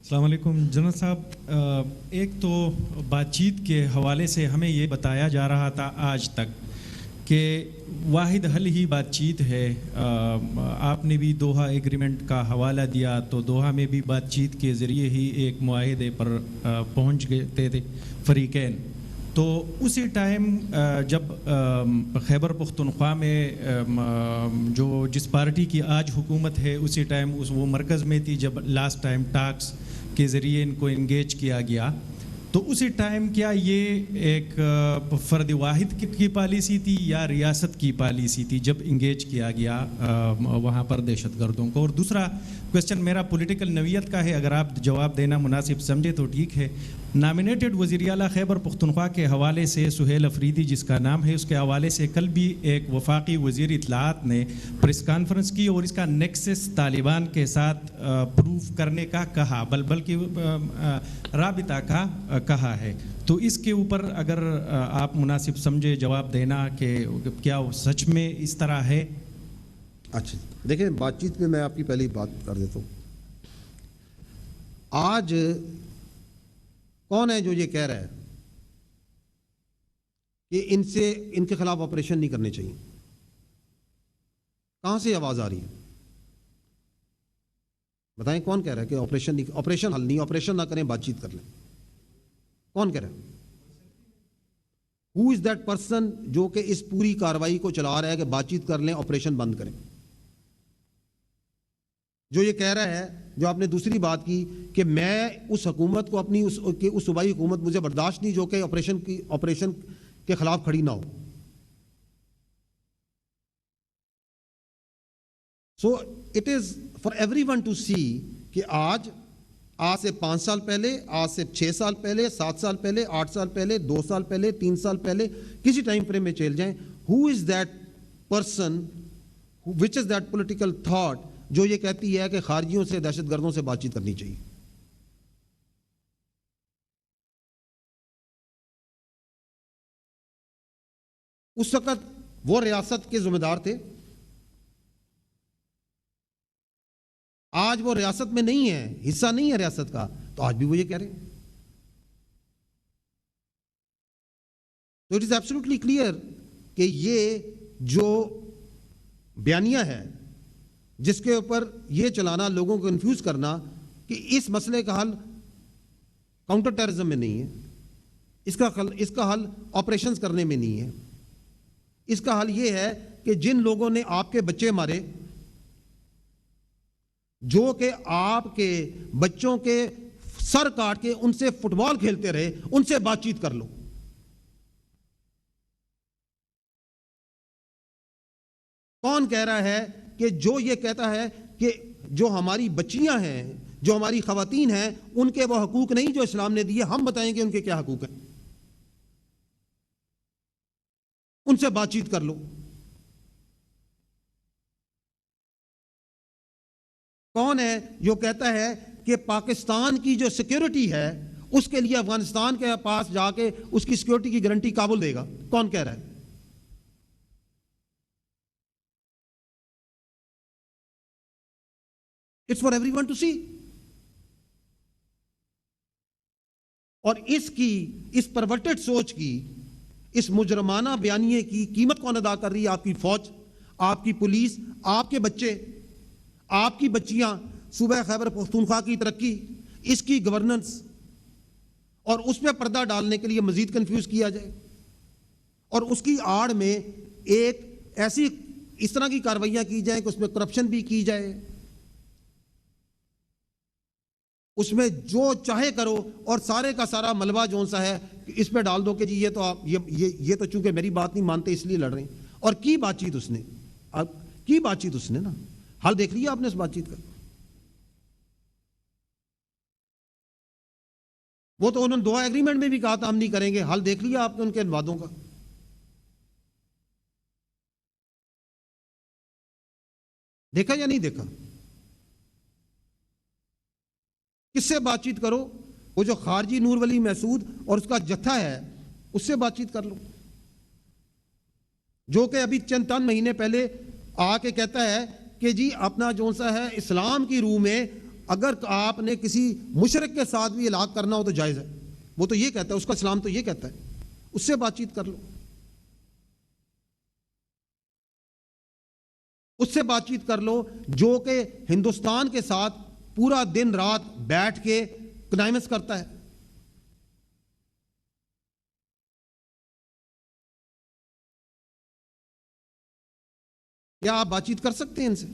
السلام علیکم جنرل صاحب، ایک تو بات چیت کے حوالے سے ہمیں یہ بتایا جا رہا تھا آج تک کہ واحد حل ہی بات چیت ہے. آپ نے بھی دوحہ ایگریمنٹ کا حوالہ دیا تو دوحہ میں بھی بات چیت کے ذریعے ہی ایک معاہدے پر پہنچ گئے تھے فریقین. تو اسی ٹائم جب خیبر پختونخوا میں جو جس پارٹی کی آج حکومت ہے اسی ٹائم وہ مرکز میں تھی جب لاسٹ ٹائم ٹاکس کے ذریعے ان کو انگیج کیا گیا. تو اسی ٹائم کیا یہ ایک فرد واحد کی پالیسی تھی یا ریاست کی پالیسی تھی جب انگیج کیا گیا وہاں پر دہشت گردوں کو؟ اور دوسرا کویسچن میرا پولیٹیکل نوعیت کا ہے، اگر آپ جواب دینا مناسب سمجھے تو ٹھیک ہے. نامینیٹڈ وزیر اعلیٰ خیبر پختونخوا کے حوالے سے سہیل افریدی جس کا نام ہے، اس کے حوالے سے کل بھی ایک وفاقی وزیر اطلاعات نے پریس کانفرنس کی اور اس کا نیکسس طالبان کے ساتھ پروف کرنے کا کہا، بلکہ رابطہ کا کہا ہے. تو اس کے اوپر اگر آپ مناسب سمجھے جواب دینا کہ کیا سچ میں اس طرح ہے؟ اچھا دیکھیں، بات چیت میں آپ کی پہلی بات کر دیتا ہوں. آج کون ہے جو یہ کہہ رہا ہے کہ ان کے خلاف آپریشن نہیں کرنے چاہیے؟ کہاں سے آواز آ رہی ہے؟ بتائیں کون کہہ رہا ہے کہ آپریشن حل نہیں، آپریشن نہ کریں، بات چیت کر لیں؟ کون کہہ رہا ہے؟ ہو از دیٹ پرسن جو کہ اس پوری کارروائی کو چلا رہا ہے کہ بات چیت کر لیں، آپریشن بند کریں؟ جو یہ کہہ رہا ہے، جو آپ نے دوسری بات کی کہ میں اس حکومت کو اپنی اس صوبائی حکومت مجھے برداشت نہیں جو کہ آپریشن کے خلاف کھڑی نہ ہو. So it is for everyone to see کہ آج سے 5 سال پہلے، آج سے 6 سال پہلے، 7 سال پہلے، 8 سال پہلے، 2 سال پہلے، 3 سال پہلے، کسی ٹائم فریم میں چل جائیں، who is that person which is that political thought جو یہ کہتی ہے کہ خارجیوں سے، دہشت گردوں سے بات چیت کرنی چاہیے؟ اس وقت وہ ریاست کے ذمہ دار تھے، آج وہ ریاست میں نہیں ہے، حصہ نہیں ہے ریاست کا، تو آج بھی وہ یہ کہہ رہے ہیں. تو اٹ از ایبسولوٹلی کلیئر کہ یہ جو بیانیہ ہے جس کے اوپر یہ چلانا، لوگوں کو کنفیوز کرنا کہ اس مسئلے کا حل کاؤنٹر ٹیررزم میں نہیں ہے، اس کا حل آپریشنز کرنے میں نہیں ہے، اس کا حل یہ ہے کہ جن لوگوں نے آپ کے بچے مارے، جو کہ آپ کے بچوں کے سر کاٹ کے ان سے فٹ بال کھیلتے رہے، ان سے بات چیت کر لو. کون کہہ رہا ہے کہ جو یہ کہتا ہے کہ جو ہماری بچیاں ہیں، جو ہماری خواتین ہیں، ان کے وہ حقوق نہیں جو اسلام نے دیے؟ ہم بتائیں گے ان کے کیا حقوق ہیں، ان سے بات چیت کر لو. کون ہے جو کہتا ہے کہ پاکستان کی جو سیکیورٹی ہے اس کے لیے افغانستان کے پاس جا کے اس کی سیکیورٹی کی گارنٹی کابل دے گا؟ کون کہہ رہا ہے؟ It's for everyone to see. اور اس پرورٹڈ سوچ کی، اس مجرمانہ بیانیے کی قیمت کون ادا کر رہی ہے؟ آپ کی فوج، آپ کی پولیس، آپ کے بچے، آپ کی بچیاں. صوبہ خیبر پختونخوا کی ترقی، اس کی گورننس، اور اس پہ پردہ ڈالنے کے لیے مزید کنفیوز کیا جائے، اور اس کی آڑ میں ایک اس طرح کی کارروائیاں کی جائیں کہ اس میں کرپشن بھی کی جائے، اس میں جو چاہے کرو، اور سارے کا سارا ملبہ جون سا ہے اس پہ ڈال دو کہ جی یہ تو چونکہ میری بات نہیں مانتے اس لیے لڑ رہے ہیں. اور کی بات چیت اس نے نا حل دیکھ لیا آپ نے اس بات چیت کا؟ وہ تو انہوں نے دوحہ ایگریمنٹ میں بھی کہا تھا ہم نہیں کریں گے، حل دیکھ لیا آپ نے ان کے وعدوں کا؟ دیکھا یا نہیں دیکھا؟ کس سے بات چیت کرو؟ وہ جو خارجی نور ولی محسود اور اس کا جتھا ہے اس سے بات چیت کر لو، جو کہ ابھی چند مہینے پہلے آ کے کہتا ہے کہ جی اپنا جو سا ہے اسلام کی روح میں اگر آپ نے کسی مشرک کے ساتھ بھی علاج کرنا ہو تو جائز ہے، وہ تو یہ کہتا ہے، اس کا اسلام تو یہ کہتا ہے، اس سے بات چیت کر لو، اس سے بات چیت کر لو جو کہ ہندوستان کے ساتھ پورا دن رات بیٹھ کے کنائمنس کرتا ہے۔ کیا آپ بات چیت کر سکتے ہیں ان سے؟